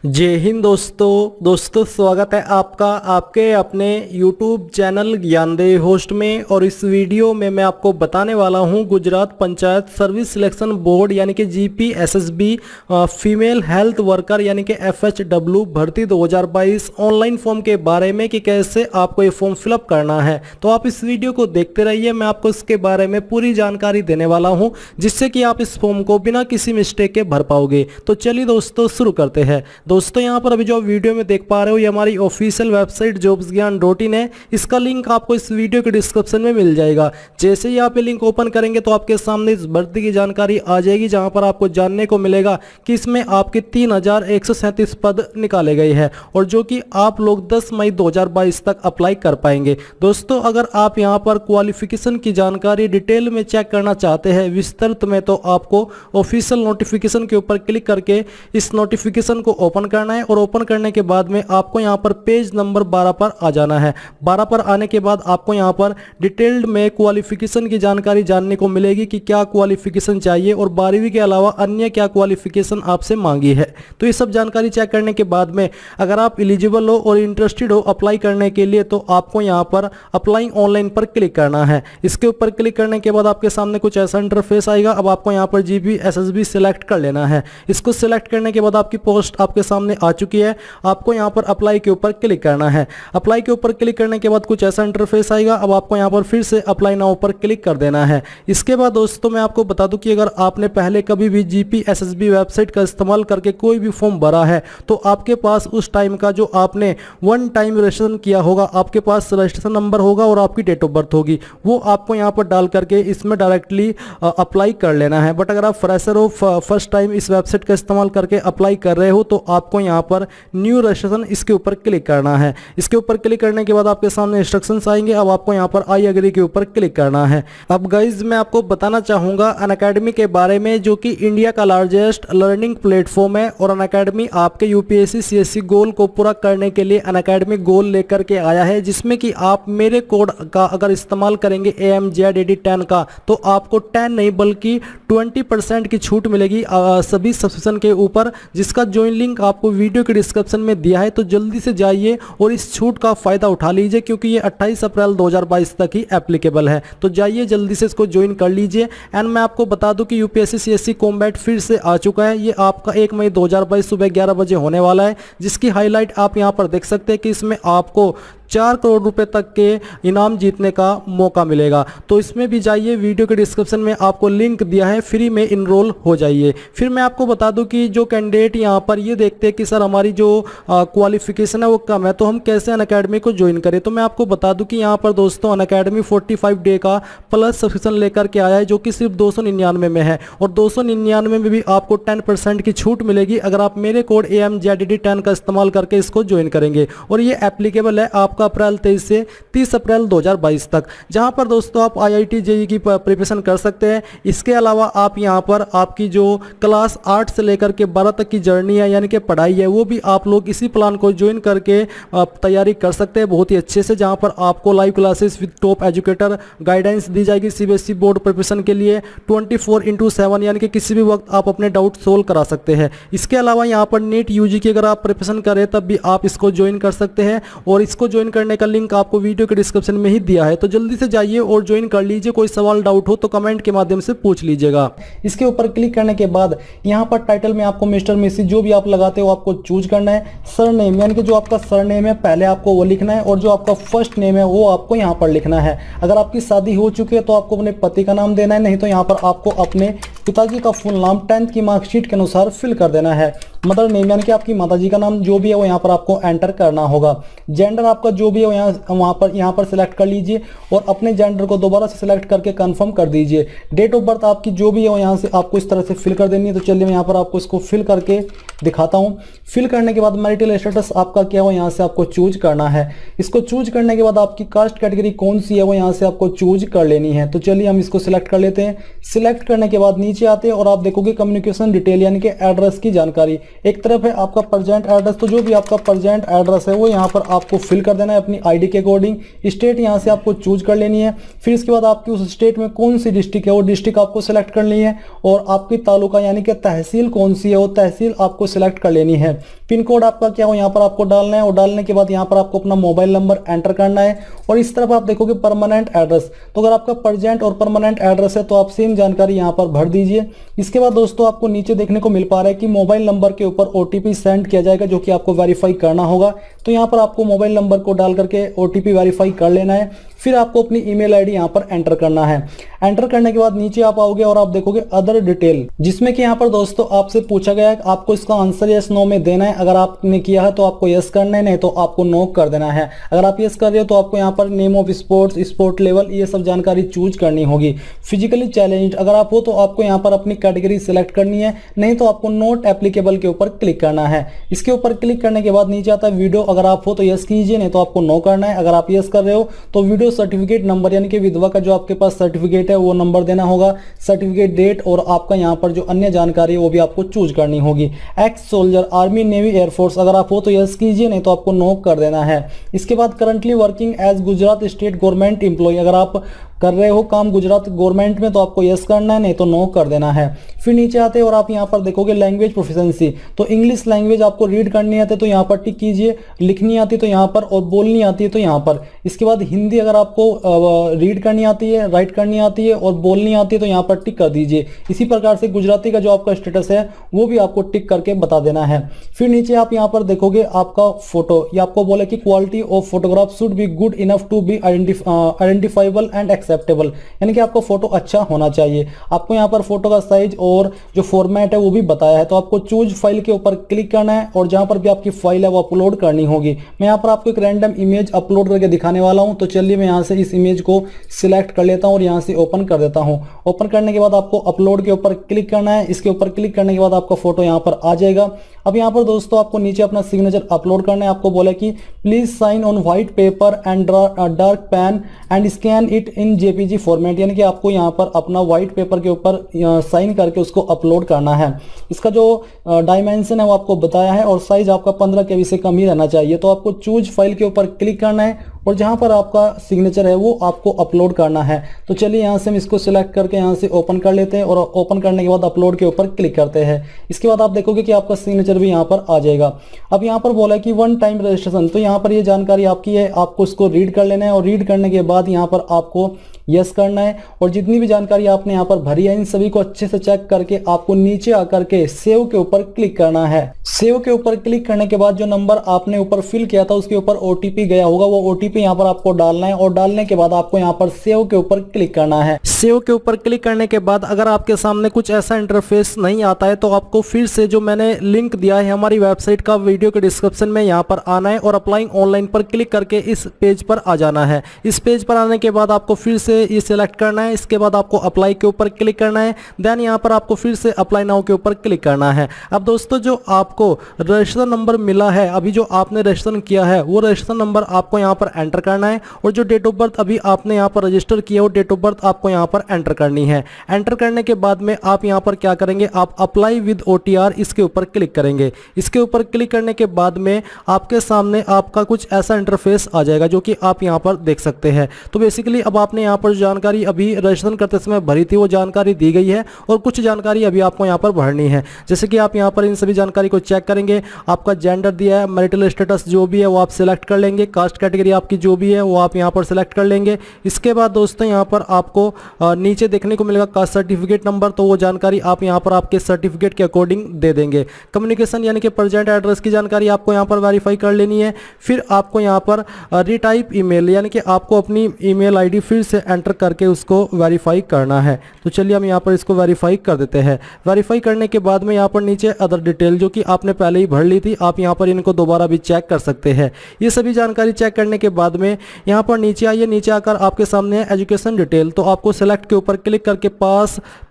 जय हिंद दोस्तों स्वागत है आपका आपके अपने YouTube चैनल ज्ञानदेव होस्ट में। और इस वीडियो में मैं आपको बताने वाला हूं Gujarat panchayat service selection board यानी कि GPSSB फीमेल हेल्थ वर्कर यानी कि FHW भर्ती 2022 ऑनलाइन फॉर्म के बारे में कि कैसे आपको ये फॉर्म फिलअप करना है। तो आप इस वीडियो को देखते रहिए, मैं आपको इसके बारे में पूरी जानकारी देने वाला हूँ जिससे कि आप इस फॉर्म को बिना किसी मिस्टेक के भर पाओगे। तो चलिए दोस्तों शुरू करते हैं। दोस्तों यहाँ पर अभी जो वीडियो में देख पा रहे हो ये हमारी ऑफिशियल वेबसाइट jobsgyan.in है। इसका लिंक आपको इस वीडियो के डिस्क्रिप्शन में मिल जाएगा। जैसे ही आप ये लिंक ओपन करेंगे तो आपके सामने इस भर्ती की जानकारी आ जाएगी, जहां पर आपको जानने को मिलेगा कि इसमें आपके 3137 पद निकाले गए हैं और जो कि आप लोग 10 मई 2022 तक अप्लाई कर पाएंगे। दोस्तों अगर आप यहाँ पर क्वालिफिकेशन की जानकारी डिटेल में चेक करना चाहते हैं विस्तृत में, तो आपको ऑफिशियल नोटिफिकेशन के ऊपर क्लिक करके इस नोटिफिकेशन को ओपन करना है और ओपन करने के बाद में आपको यहां पर पेज नंबर 12 पर आ जाना है। 12 पर आने के बाद आपको यहां पर डिटेल्ड में क्वालिफिकेशन की जानकारी जानने को मिलेगी कि क्या क्वालिफिकेशन चाहिए और 12वीं के अलावा अन्य क्या क्वालिफिकेशन आपसे मांगी है। तो ये सब जानकारी चेक करने के बाद में अगर आप एलिजिबल हो और इंटरेस्टेड हो अप्लाई करने के लिए, तो आपको यहां पर अप्लाइंग ऑनलाइन पर क्लिक करना है। इसके ऊपर क्लिक करने के बाद आपके सामने कुछ ऐसा इंटरफेस आएगा। अब आपको यहां पर GPSSB सिलेक्ट कर लेना है। इसको सिलेक्ट करने के बाद आपकी पोस्ट आपके सामने आ चुकी है। आपको यहां पर अप्लाई के ऊपर क्लिक करना है। अप्लाई के ऊपर क्लिक करने के बाद कुछ ऐसा इंटरफेस आएगा। अब आपको यहां पर फिर से अप्लाई नाउ पर क्लिक कर देना है। इसके बाद दोस्तों मैं आपको बता दूं कि अगर आपने पहले कभी भी GPSSB वेबसाइट का इस्तेमाल करके कोई भी फॉर्म भरा है तो आपके पास उस टाइम का जो आपने वन टाइम रजिस्ट्रेशन किया होगा, आपके पास रजिस्ट्रेशन नंबर होगा और आपकी डेट ऑफ बर्थ होगी, वो आपको यहां पर डाल करके इसमें डायरेक्टली अप्लाई कर लेना है। बट अगर आप फ्रेशर हो, फर्स्ट टाइम इस वेबसाइट का इस्तेमाल करके अप्लाई कर रहे हो, तो आपको यहां पर न्यू रजिस्ट्रेशन इसके ऊपर क्लिक करना है। इसके ऊपर क्लिक करने के बाद आपके सामने इंस्ट्रक्शंस आएंगे। अब आपको यहां पर आई एग्री के ऊपर क्लिक करना है। अब गाइज मैं आपको बताना चाहूंगा अनअकैडमी के बारे में, जो कि इंडिया का लार्जेस्ट लर्निंग प्लेटफॉर्म है। और अनअकैडमी आपके UPSC CSC गोल को पूरा करने के लिए अनअकैडमी गोल लेकर के आया है, जिसमें कि आप मेरे कोड का अगर इस्तेमाल करेंगे AMZAD10 का, तो आपको 10 नहीं बल्कि 20% की छूट मिलेगी सभी सब्सक्रिप्शन के ऊपर, जिसका ज्वाइन लिंक आपको वीडियो के डिस्क्रिप्शन में दिया है। तो जल्दी से जाइए और इस छूट का फायदा उठा लीजिए, क्योंकि ये 28 अप्रैल 2022 तक ही एप्लीकेबल है। तो जाइए जल्दी से इसको ज्वाइन कर लीजिए। एंड मैं आपको बता दूं कि UPSC CSC कॉम्बैट फिर से आ चुका है। ये आपका 1 मई 2022 सुबह 11 बजे होने वाला है, जिसकी हाईलाइट आप यहां पर देख सकते हैं कि इसमें आपको 4 करोड़ रुपए तक के इनाम जीतने का मौका मिलेगा। तो इसमें भी जाइए, वीडियो के डिस्क्रिप्शन में आपको लिंक दिया है, फ्री में इनरोल हो जाइए। फिर मैं आपको बता दूं कि जो कैंडिडेट यहां पर ये देखते हैं कि सर हमारी जो क्वालिफिकेशन है वो कम है, तो हम कैसे अनअकैडमी को ज्वाइन करें। तो मैं आपको बता दूं कि यहां पर दोस्तों अनअकैडमी 45 डे का प्लस सब्सक्रिप्शन लेकर के आया है, जो कि सिर्फ 299 में है। और 299 में भी आपको 10% की छूट मिलेगी अगर आप मेरे कोड AMZAD10 का इस्तेमाल करके इसको ज्वाइन करेंगे। और ये एप्लीकेबल है आपका अप्रैल 23 से 30 अप्रैल 2022 तक, जहां पर दोस्तों आप IIT JEE की प्रिपरेशन कर सकते हैं। इसके अलावा आप यहां पर आपकी जो क्लास 8 से लेकर के 12 तक की जर्नी है यानी कि पढ़ाई है, वो भी आप लोग इसी प्लान को ज्वाइन करके तैयारी कर सकते हैं बहुत ही अच्छे से, जहां पर आपको live classes with top educator guidance दी जाएगी CBSE बोर्ड प्रिपरेशन के लिए 24/7, यानी कि किसी भी वक्त आप अपने डाउट सोल्व करा सकते हैं। इसके अलावा यहाँ पर NET UG की अगर आप प्रिपरेशन करें तब भी आप इसको ज्वाइन कर सकते हैं, और इसको ज्वाइन करने का लिंक आपको वीडियो के डिस्क्रिप्शन में ही दिया है। तो जल्दी से जाइए और ज्वाइन कर लीजिए। कोई सवाल डाउट हो तो कमेंट के माध्यम से पूछ लीजिएगा। इसके ऊपर क्लिक करने के बाद यहाँ पर टाइटल में आपको मिस्टर मिसेस जो भी आप लगाते हो आपको चूज करना है। सरनेम यानी कि जो आपका सरनेम है पहले आपको वो लिखना है, और जो आपका फर्स्ट नेम है वो आपको यहाँ पर लिखना है। अगर आपकी शादी हो चुकी है तो आपको अपने पति का नाम देना है, नहीं तो यहाँ पर आपको अपने पिताजी का फुल नाम 10th की मार्कशीट के अनुसार फिल कर देना है। मदर नेम यानी कि आपकी माताजी का नाम जो भी है वो यहाँ पर आपको एंटर करना होगा। जेंडर आपका जो भी है यहाँ पर सिलेक्ट कर लीजिए और अपने जेंडर को दोबारा से सिलेक्ट करके कंफर्म कर दीजिए। डेट ऑफ बर्थ आपकी जो भी है वो यहाँ से आपको इस तरह से फिल कर देनी है। तो चलिए मैं यहाँ पर आपको इसको फिल करके दिखाता हूँ। फिल करने के बाद मैरिटल स्टेटस आपका क्या हो यहाँ से आपको चूज करना है। इसको चूज करने के बाद आपकी कास्ट कैटेगरी कौन सी है वो यहाँ से आपको चूज कर लेनी है। तो चलिए हम इसको सिलेक्ट कर लेते हैं। सिलेक्ट करने के बाद नीचे नीचे आते हैं और आप देखोगे कम्युनिकेशन डिटेल यानी कि एड्रेस की जानकारी। एक तरफ है आपका प्रेजेंट एड्रेस, तो जो भी आपका प्रेजेंट एड्रेस है वो यहाँ पर आपको फिल कर देना है अपनी आईडी के अकॉर्डिंग। स्टेट यहाँ से आपको चूज कर लेनी है। फिर इसके बाद आपकी उस स्टेट में कौन सी डिस्ट्रिक्ट है वो डिस्ट्रिक्ट आपको सिलेक्ट करनी है, और आपकी तालुका यानी कि तहसील कौन सी है वो तहसील आपको सिलेक्ट कर लेनी है। पिन कोड आपका क्या हो यहाँ पर आपको डालना है, और डालने के बाद यहाँ पर आपको अपना मोबाइल नंबर एंटर करना है। और इस तरफ आप देखोगे परमानेंट एड्रेस, तो अगर आपका प्रेजेंट और परमानेंट एड्रेस है तो आप सेम जानकारी यहाँ पर भर दीजिए। इसके बाद दोस्तों आपको नीचे देखने को मिल पा रहा है कि मोबाइल नंबर के ऊपर ओटीपी सेंड किया जाएगा, जो कि आपको वेरीफाई करना होगा। तो यहाँ पर आपको मोबाइल नंबर को डाल करके ओटीपी वेरीफाई कर लेना है। फिर आपको अपनी ईमेल आईडी यहाँ पर एंटर करना है। एंटर करने के बाद नीचे आप आओगे और आप देखोगे अदर डिटेल, जिसमें कि यहाँ पर दोस्तों आपसे पूछा गया है आपको इसका आंसर यस नो में देना है। अगर आपने किया है तो आपको यस करना है, नहीं तो आपको नो कर देना है। अगर आप यस कर रहे हो तो आपको यहाँ पर name of sports, sport level, ये सब जानकारी चूज करनी होगी। फिजिकली चैलेंज्ड अगर आप हो तो आपको यहाँ पर अपनी कैटेगरी सिलेक्ट करनी है, नहीं तो आपको नॉट एप्लीकेबल के ऊपर क्लिक करना है। इसके ऊपर क्लिक करने के बाद नीचे आता है वीडियो, अगर आप हो तो यस कीजिए, नहीं तो आपको नो करना है। अगर आप यस कर रहे हो तो वीडियो सर्टिफिकेट नंबर यानी कि विधवा का जो आपके पास सर्टिफिकेट है वो नंबर देना होगा, सर्टिफिकेट डेट, और आपका यहाँ पर जो अन्य जानकारी है वो भी आपको चूज करनी होगी। X soldier army navy air force अगर आप हो तो यस कीजिए, नहीं तो आपको नो कर देना है। इसके बाद currently working as Gujarat state government employ अगर आप कर रहे हो काम गुजरात गवर्नमेंट में तो आपको यस करना है, नहीं तो नो कर देना है। फिर नीचे आते हैं और आप यहाँ पर देखोगे लैंग्वेज प्रोफिशिएंसी, तो इंग्लिश लैंग्वेज आपको रीड करनी आती है तो यहाँ पर टिक कीजिए, लिखनी आती है तो यहाँ पर, और बोलनी आती है तो यहाँ पर। इसके बाद हिंदी अगर आपको रीड करनी आती है, राइट करनी आती है और बोलनी आती है तो यहाँ पर टिक कर दीजिए। इसी प्रकार से गुजराती का जो आपका स्टेटस है वो भी आपको टिक करके बता देना है। फिर नीचे आप यहाँ पर देखोगे आपका फोटो, ये आपको बोले कि quality of photograph should be good enough to be identifiable and acceptable, यानी कि आपका फोटो अच्छा होना चाहिए। आपको यहाँ पर फोटो का साइज और जो फॉर्मेट है वो भी बताया है, तो आपको चूज फाइल के ऊपर क्लिक करना है और जहां पर भी आपकी फाइल है वो अपलोड करनी होगी। मैं यहाँ पर आपको एक रैंडम इमेज अपलोड करके दिखाने वाला हूं, तो चलिए मैं यहाँ से इस इमेज को सिलेक्ट कर लेता हूं और यहाँ से ओपन कर देता हूं। ओपन करने के बाद आपको अपलोड के ऊपर क्लिक करना है। इसके ऊपर क्लिक करने के बाद आपका फोटो यहाँ पर आ जाएगा। अब यहाँ पर दोस्तों आपको नीचे अपना सिग्नेचर अपलोड करना है। आपको बोला कि please sign on white paper and dark pen and scan it in JPG format, यानी कि आपको यहाँ पर अपना व्हाइट पेपर के ऊपर साइन करके उसको अपलोड करना है। इसका जो डायमेंशन है वो आपको बताया है और साइज आपका 15 KB से कम ही रहना चाहिए। तो आपको चूज फाइल के ऊपर क्लिक करना है और जहां पर आपका सिग्नेचर है वो आपको अपलोड करना है। तो चलिए यहाँ से हम इसको सिलेक्ट करके यहाँ से ओपन कर लेते हैं और ओपन करने के बाद अपलोड के ऊपर क्लिक करते हैं। इसके बाद आप देखोगे कि आपका सिग्नेचर भी यहाँ पर आ जाएगा। अब यहाँ पर बोला कि वन टाइम रजिस्ट्रेशन, तो यहाँ पर ये जानकारी आपकी है, आपको इसको रीड कर लेना है और रीड करने के बाद यहाँ पर आपको यस करना है। और जितनी भी जानकारी आपने यहाँ पर भरी है इन सभी को अच्छे से चेक करके आपको नीचे आकर के सेव के ऊपर क्लिक करना है। सेव के ऊपर क्लिक करने के बाद जो नंबर आपने ऊपर फिल किया था उसके ऊपर ओटीपी गया होगा, वो ओटीपी यहाँ पर आपको डालना है और डालने के बाद आपको यहाँ पर सेव के ऊपर क्लिक करना है। सेव के ऊपर क्लिक करने के बाद अगर आपके सामने कुछ ऐसा इंटरफेस नहीं आता है तो आपको फिर से जो मैंने लिंक दिया है हमारी वेबसाइट का वीडियो के डिस्क्रिप्शन में, यहाँ पर आना है और अप्लाइंग ऑनलाइन पर क्लिक करके इस पेज पर आ जाना है। इस पेज पर आने के बाद आपको फिर से ये सिलेक्ट करना है। इसके बाद आपको अप्लाई के ऊपर क्लिक करना है। देन यहाँ पर आपको फिर से अप्लाई नाउ के ऊपर क्लिक करना है। अब दोस्तों जो आपको रजिस्ट्रेशन नंबर मिला है, अभी जो आपने रजिस्ट्रेशन किया है वो रजिस्ट्रेशन नंबर आपको यहाँ पर एंटर करना है और जो डेट ऑफ बर्थ अभी आपने यहाँ पर रजिस्टर किया वो डेट ऑफ बर्थ आपको यहाँ पर एंटर करनी है। एंटर करने के बाद में आप यहाँ पर क्या करेंगे, आप अप्लाई विद OTR इसके ऊपर क्लिक करेंगे। इसके ऊपर क्लिक करने के बाद में आपके सामने आपका कुछ ऐसा इंटरफेस आ जाएगा जो कि आप यहाँ पर देख सकते हैं। तो बेसिकली अब आपने यहाँ पर जानकारी अभी रजिस्ट्रेशन करते समय भरी थी वो जानकारी दी गई है और कुछ जानकारी अभी आपको यहाँ पर भरनी है। जैसे कि आप यहाँ पर इन सभी जानकारी को चेक करेंगे, आपका जेंडर दिया है, मैरिटल स्टेटस जो भी है वो आप सिलेक्ट कर लेंगे, कास्ट कैटेगरी आपकी जो भी है वो आप यहाँ पर सिलेक्ट कर लेंगे। इसके बाद दोस्तों यहाँ पर आपको नीचे देखने को मिलेगा कास्ट सर्टिफिकेट नंबर, तो वो जानकारी आप यहाँ पर आपके सर्टिफिकेट के अकॉर्डिंग दे देंगे। कम्युनिकेशन यानी कि प्रेजेंट एड्रेस की जानकारी आपको यहाँ पर वेरीफाई कर लेनी है। फिर आपको यहाँ पर रीटाइप ईमेल यानी कि आपको अपनी ईमेल आईडी फिर से एंटर करके उसको वेरीफाई करना है। तो चलिए हम यहाँ पर इसको वेरीफाई कर देते हैं। वेरीफाई करने के बाद में यहाँ पर नीचे अदर डिटेल जो कि आपने पहले ही भर ली थी, आप यहाँ पर इनको दोबारा भी चेक कर सकते हैं। ये सभी जानकारी चेक करने के बाद में यहाँ पर नीचे आइए, नीचे आकर आपके सामने है एजुकेशन डिटेल, तो आपको सिलेक्ट के ऊपर क्लिक करके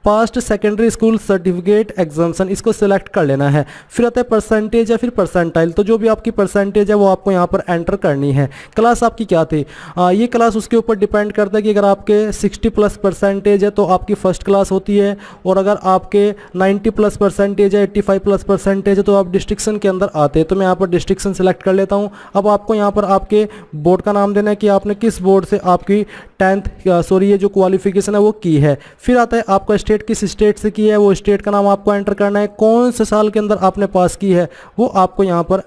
past secondary school certificate exemption इसको सिलेक्ट कर लेना है। फिर आता है परसेंटेज या फिर परसेंटाइल, तो जो भी आपकी परसेंटेज है वो आपको यहाँ पर एंटर करनी है। क्लास आपकी क्या थी, ये क्लास उसके ऊपर डिपेंड करता है कि अगर आपके 60 प्लस परसेंटेज है तो आपकी फर्स्ट क्लास होती है, और अगर आपके 90 प्लस परसेंटेज है, 85 प्लस परसेंटेज है तो आप डिस्ट्रिक्शन के अंदर आते हैं। तो मैं यहाँ पर डिस्ट्रिक्शन सेलेक्ट कर लेता हूँ। अब आपको यहाँ पर आपके बोर्ड का नाम देना है कि आपने किस बोर्ड से आपकी 10th ये जो क्वालिफिकेशन है वो की है। फिर आता है आपका स्टेट, किस स्टेट से की है, वो स्टेट का नाम आपको एंटर करना है। कौन से साल के अंदर आपने पास की है वो आपको यहाँ पर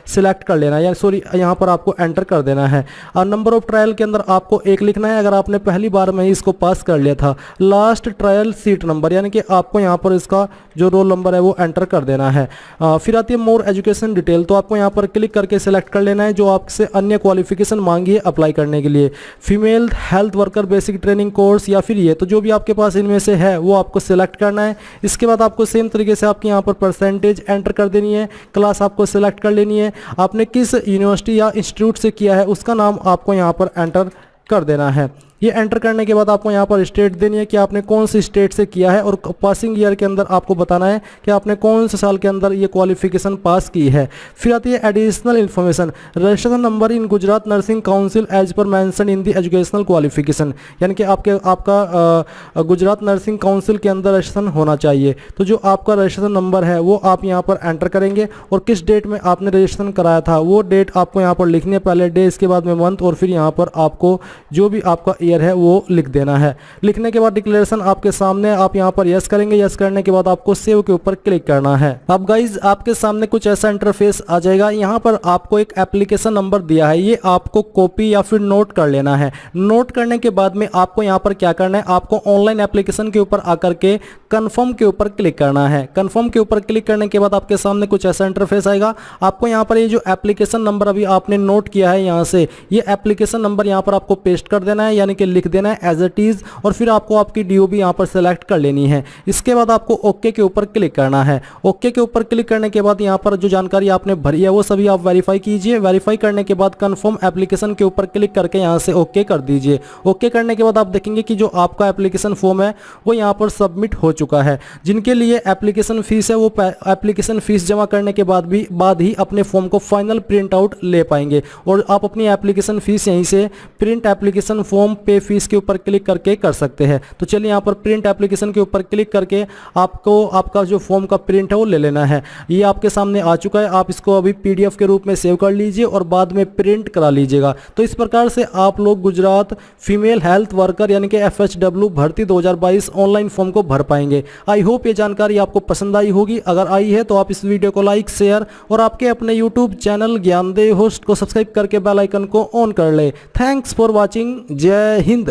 सिलेक्ट कर लेना है, या यहाँ पर आपको एंटर कर देना है। और नंबर ऑफ ट्रायल के अंदर आपको 1 लिखना है अगर आपने पहली बार में ही इसको पास कर लिया था। लास्ट ट्रायल सीट नंबर, यानी कि आपको यहाँ पर इसका जो रोल नंबर है वो एंटर कर देना है। फिर आती है मोर एजुकेशन डिटेल, तो आपको यहाँ पर क्लिक करके सिलेक्ट कर लेना है जो आपसे अन्य क्वालिफिकेशन मांगी है अप्लाई करने के लिए। Female health worker basic training course या फिर ये, तो जो भी आपके पास इनमें से है वो आपको सिलेक्ट करना है। इसके बाद आपको सेम तरीके से आपकी यहाँ पर परसेंटेज एंटर कर देनी है, क्लास आपको सिलेक्ट कर लेनी है, आपने किस यूनिवर्सिटी या इंस्टीट्यूट से किया है उसका नाम आपको यहाँ पर एंटर कर देना है। ये एंटर करने के बाद आपको यहाँ पर स्टेट देनी है कि आपने कौन सी स्टेट से किया है, और पासिंग ईयर के अंदर आपको बताना है कि आपने कौन से साल के अंदर ये क्वालिफिकेशन पास की है। फिर आती है additional information, registration number in Gujarat nursing council as per mention in the educational qualification, यानी कि आपका गुजरात नर्सिंग काउंसिल के अंदर रजिस्ट्रेशन होना चाहिए। तो जो आपका रजिस्ट्रेशन नंबर है वो आप यहाँ पर एंटर करेंगे, और किस डेट में आपने रजिस्ट्रेशन कराया था वो डेट आपको यहाँ पर लिखनी है, पहले डे, इसके बाद में मंथ, और फिर यहाँ पर आपको जो भी आपका है वो लिख देना है। लिखने के बाद डिक्लेरेशन आपके सामने, आप यहां पर यस करेंगे। यस करने के बाद आपको सेव के ऊपर क्लिक करना है। अब गाइज आपके सामने कुछ ऐसा इंटरफेस आ जाएगा। यहां पर आपको एक एप्लीकेशन नंबर दिया है, ये आपको कॉपी या फिर नोट कर लेना है। नोट करने के बाद में आपको यहां पर क्या करना है, आपको ऑनलाइन एप्लीकेशन के ऊपर आकर के कंफर्म के ऊपर क्लिक करना है। कंफर्म के ऊपर क्लिक करने के बाद आपके सामने कुछ ऐसा इंटरफेस आएगा। आपको यहां पर ये जो एप्लीकेशन नंबर अभी आपने नोट किया है यहां से, ये एप्लीकेशन नंबर यहां पर आपको पेस्ट कर देना है, यानी कि लिख देना है एज इट इज, और फिर आपको आपकी डीओबी यहां पर सेलेक्ट कर लेनी है। इसके बाद आपको ओके के ऊपर क्लिक करना है। ओके के ऊपर क्लिक करने के बाद यहां पर जो जानकारी आपने भरी है वो सभी आप वेरीफाई कीजिए। वेरीफाई करने के बाद कंफर्म एप्लीकेशन के ऊपर क्लिक करके यहां से ओके कर दीजिए। ओके करने के बाद आप देखेंगे कि जो आपका एप्लीकेशन फॉर्म है वो यहां पर सबमिट हो चुका है। जिनके लिए एप्लीकेशन फीस है वो एप्लीकेशन फीस जमा करने के बाद ही अपने फॉर्म को फाइनल प्रिंट आउट ले पाएंगे, और आप अपनी एप्लीकेशन फीस यहीं से प्रिंट एप्लीकेशन फॉर्म पे फीस के ऊपर क्लिक करके कर सकते हैं। तो चलिए यहाँ पर प्रिंट एप्लीकेशन के ऊपर क्लिक करके आपको आपका जो फॉर्म का प्रिंट है वो ले लेना है। ये आपके सामने आ चुका है, आप इसको अभी पीडीएफ के रूप में सेव कर लीजिए और बाद में प्रिंट करा लीजिएगा। तो इस प्रकार से आप लोग गुजरात फीमेल हेल्थ वर्कर यानी कि FHW भर्ती 2022 ऑनलाइन फॉर्म को भर पाएंगे। आई होप ये जानकारी आपको पसंद आई होगी। अगर आई है तो आप इस वीडियो को लाइक, शेयर और आपके अपने यूट्यूब चैनल ज्ञानदेव होस्ट को सब्सक्राइब करके बेल आइकन को ऑन कर ले। Thanks for watching. जय हिंद।